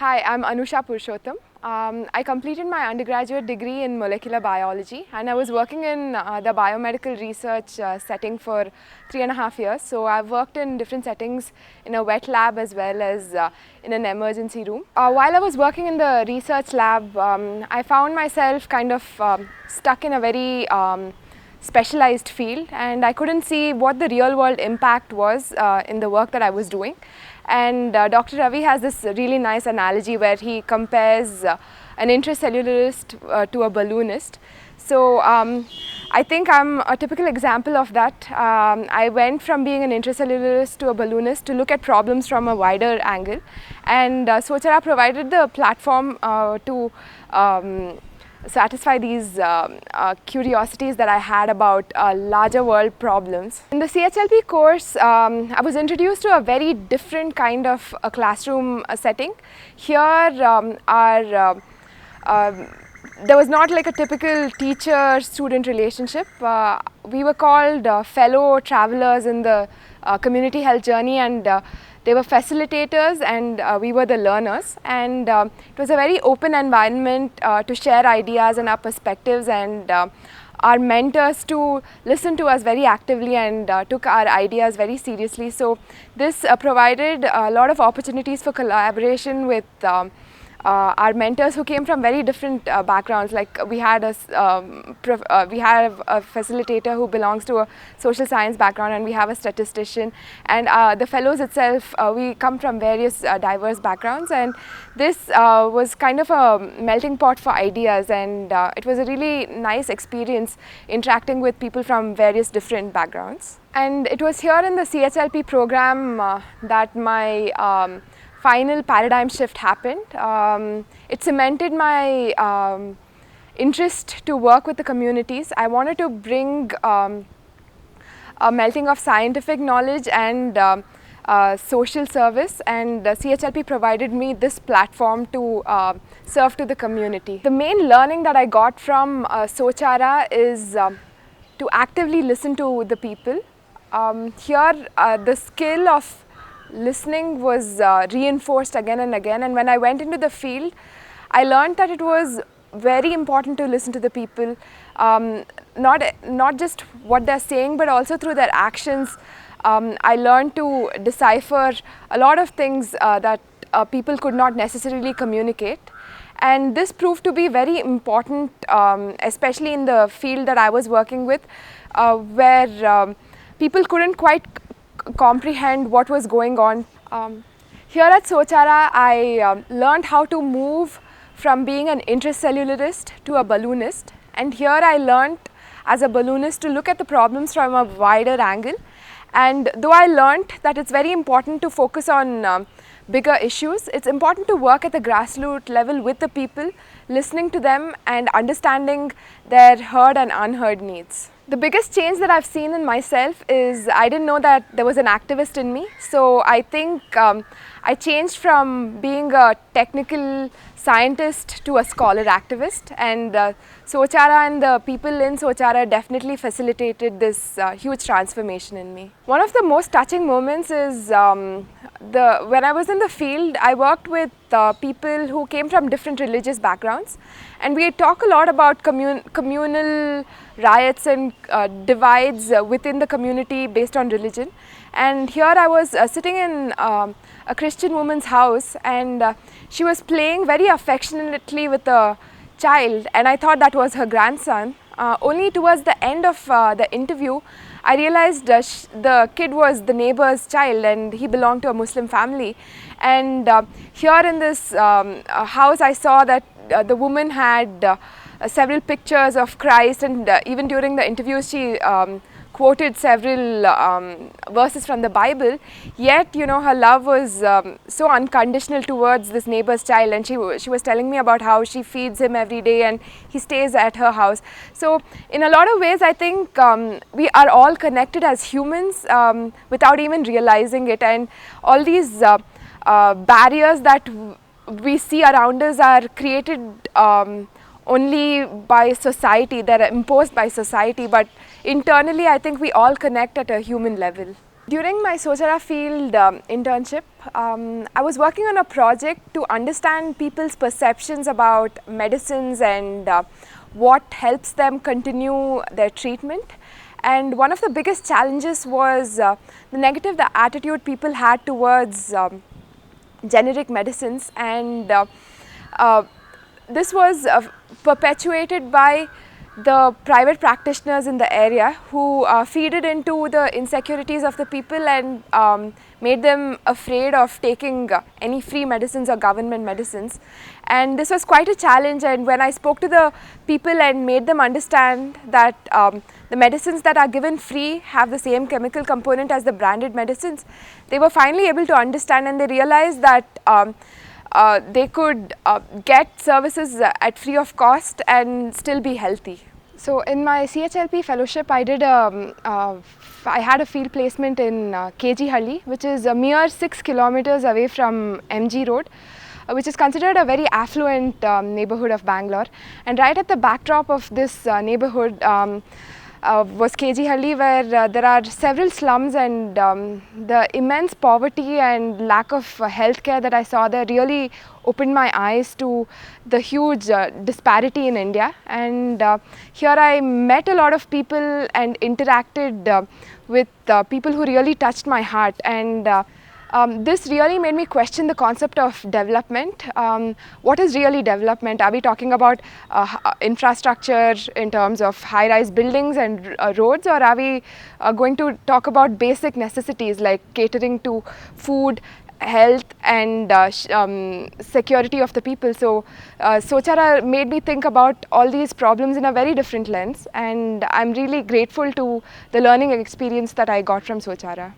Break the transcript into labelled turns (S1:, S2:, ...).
S1: Hi, I'm Anusha Purshotham. I completed my undergraduate degree in molecular biology, and I was working in the biomedical research setting for 3.5 years. So I've worked in different settings in a wet lab as well as in an emergency room. While I was working in the research lab, I found myself kind of stuck in a very specialized field, and I couldn't see what the real world impact was in the work that I was doing. And Dr. Ravi has this really nice analogy where he compares an intracellularist to a balloonist. So I think I'm a typical example of that. I went from being an intracellularist to a balloonist to look at problems from a wider angle, and SOCHARA provided the platform to satisfy these curiosities that I had about larger world problems. In the CHLP course, I was introduced to a very different kind of a classroom setting. Here, there was not like a typical teacher-student relationship. We were called fellow travelers in the community health journey, and they were facilitators and we were the learners, and it was a very open environment to share ideas and our perspectives, and our mentors to listen to us very actively and took our ideas very seriously. So this provided a lot of opportunities for collaboration with our mentors who came from very different backgrounds. Like we had a facilitator who belongs to a social science background, and we have a statistician, and the fellows itself, we come from various diverse backgrounds, and this was kind of a melting pot for ideas, and it was a really nice experience interacting with people from various different backgrounds. And it was here in the CHLP program that my final paradigm shift happened. It cemented my interest to work with the communities. I wanted to bring a melting of scientific knowledge and social service, and CHLP provided me this platform to serve to the community. The main learning that I got from SOCHARA is to actively listen to the people. Here the skill of listening was reinforced again and again, and when I went into the field, I learned that it was very important to listen to the people, not just what they're saying, but also through their actions. I learned to decipher a lot of things that people could not necessarily communicate, and this proved to be very important, especially in the field that I was working with, where people couldn't quite comprehend what was going on. Here at SOCHARA, I learned how to move from being an intracellularist to a balloonist, and here I learned as a balloonist to look at the problems from a wider angle. And though I learned that it's very important to focus on bigger issues, it's important to work at the grassroots level with the people, listening to them and understanding their heard and unheard needs. The biggest change that I've seen in myself is I didn't know that there was an activist in me. So I think I changed from being a technical scientist to a scholar activist, and SOCHARA and the people in SOCHARA definitely facilitated this huge transformation in me. One of the most touching moments is when I was in the field, I worked with people who came from different religious backgrounds, and we talk a lot about communal riots and divides within the community based on religion. And here I was sitting in a Christian woman's house, and she was playing very affectionately with a child, and I thought that was her grandson. Only towards the end of the interview, I realized the kid was the neighbor's child, and he belonged to a Muslim family. And here in this house, I saw that the woman had several pictures of Christ, and even during the interview, she quoted several verses from the Bible. Yet, you know, her love was so unconditional towards this neighbor's child, and she was telling me about how she feeds him every day and he stays at her house. So in a lot of ways, I think we are all connected as humans without even realizing it, and all these barriers that we see around us are created only by society, that are imposed by society, but internally I think we all connect at a human level. During my SOCHARA field internship, I was working on a project to understand people's perceptions about medicines and what helps them continue their treatment. And one of the biggest challenges was the negative the attitude people had towards generic medicines, and this was perpetuated by the private practitioners in the area who feed it into the insecurities of the people and made them afraid of taking any free medicines or government medicines. And this was quite a challenge, and when I spoke to the people and made them understand that the medicines that are given free have the same chemical component as the branded medicines, they were finally able to understand, and they realized that they could get services at free of cost and still be healthy. So in my CHLP fellowship, I had a field placement in KG, which is a mere 6 kilometers away from MG Road, which is considered a very affluent neighborhood of Bangalore. And right at the backdrop of this neighborhood was KG, where there are several slums, and the immense poverty and lack of healthcare that I saw there really opened my eyes to the huge disparity in India. And here I met a lot of people and interacted with people who really touched my heart, and this really made me question the concept of development. What is really development? Are we talking about infrastructure in terms of high-rise buildings and roads, or are we going to talk about basic necessities like catering to food, health and security of the people? So SOCHARA made me think about all these problems in a very different lens, and I'm really grateful to the learning experience that I got from SOCHARA.